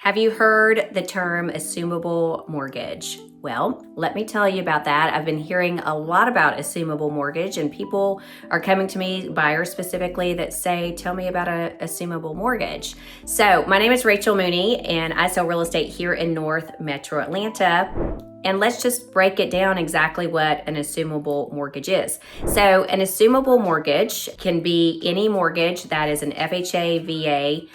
Have you heard the term assumable mortgage? Well, let me tell you about that. I've been hearing a lot about assumable mortgage, and people are coming to me, buyers specifically, that say, tell me about an assumable mortgage. So my name is Rachel Mooney, and I sell real estate here in North Metro Atlanta. And let's just break it down exactly what an assumable mortgage is. So an assumable mortgage can be any mortgage that is an FHA, VA,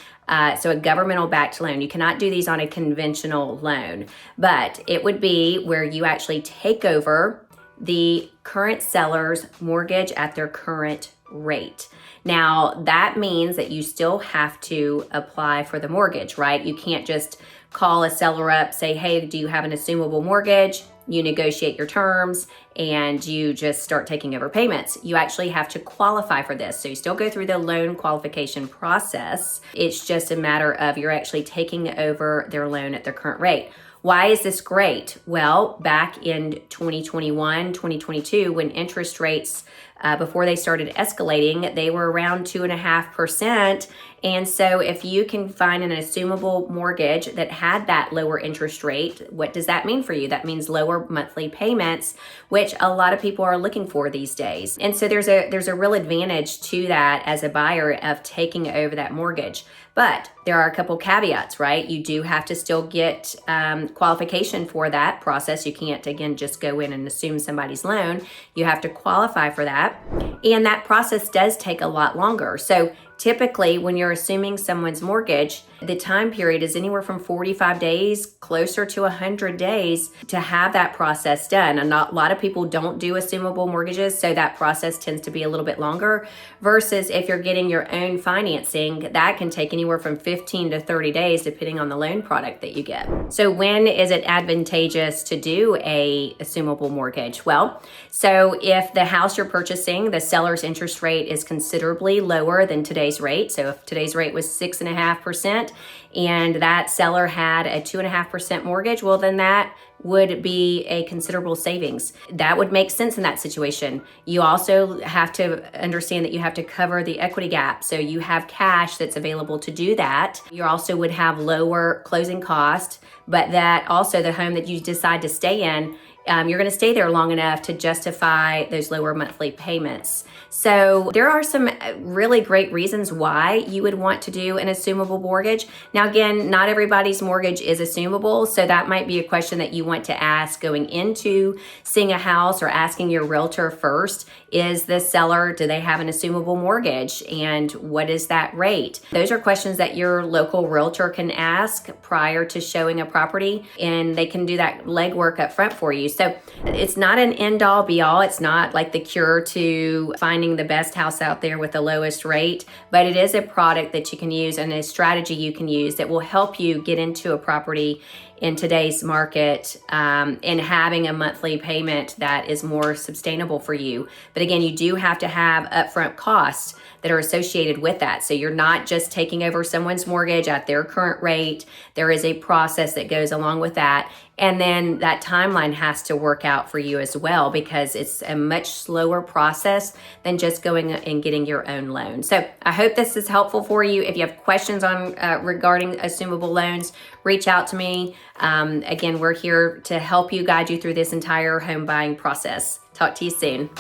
so a governmental backed loan. You cannot do these on a conventional loan, but it would be where you actually take over the current seller's mortgage at their current rate. Now, that means that you still have to apply for the mortgage, right? You can't just call a seller up, say, hey, do you have an assumable mortgage? You negotiate your terms and you just start taking over payments. You actually have to qualify for this. So you still go through the loan qualification process. It's just a matter of you're actually taking over their loan at their current rate. Why is this great? Well, back in 2021, 2022, when interest rates, before they started escalating, they were around 2.5%. And so if you can find an assumable mortgage that had that lower interest rate, what does that mean for you? That means lower monthly payments, which a lot of people are looking for these days. And so there's a real advantage to that as a buyer of taking over that mortgage. But there are a couple caveats, right? You do have to still get qualification for that process. You can't, again, just go in and assume somebody's loan. You have to qualify for that. And that process does take a lot longer. So typically, when you're assuming someone's mortgage, the time period is anywhere from 45 days, closer to 100 days to have that process done. And a lot of people don't do assumable mortgages, so that process tends to be a little bit longer. Versus if you're getting your own financing, that can take anywhere from 15 to 30 days, depending on the loan product that you get. So when is it advantageous to do a assumable mortgage? Well, so if the house you're purchasing, the seller's interest rate is considerably lower than today's rate. So if today's rate was 6.5%, and that seller had a 2.5% mortgage, well, then that would be a considerable savings. That would make sense in that situation. You also have to understand that you have to cover the equity gap. So you have cash that's available to do that. You also would have lower closing costs, but that also the home that you decide to stay in, you're going to stay there long enough to justify those lower monthly payments. So there are some really great reasons why you would want to do an assumable mortgage. Now, again, not everybody's mortgage is assumable, so that might be a question that you want to ask going into seeing a house or asking your realtor first. Is the seller, do they have an assumable mortgage, and what is that rate? Those are questions that your local realtor can ask prior to showing a property, and they can do that legwork up front for you. So it's not an end-all be-all. It's not like the cure to finding the best house out there with the lowest rate, but it is a product that you can use and a strategy you can use that will help you get into a property in today's market, and having a monthly payment that is more sustainable for you. But again, you do have to have upfront costs that are associated with that. So you're not just taking over someone's mortgage at their current rate. There is a process that goes along with that. And then that timeline has to work out for you as well, because it's a much slower process than just going and getting your own loan. So I hope this is helpful for you. If you have questions on regarding assumable loans, reach out to me. Again, we're here to help you, guide you through this entire home buying process. Talk to you soon.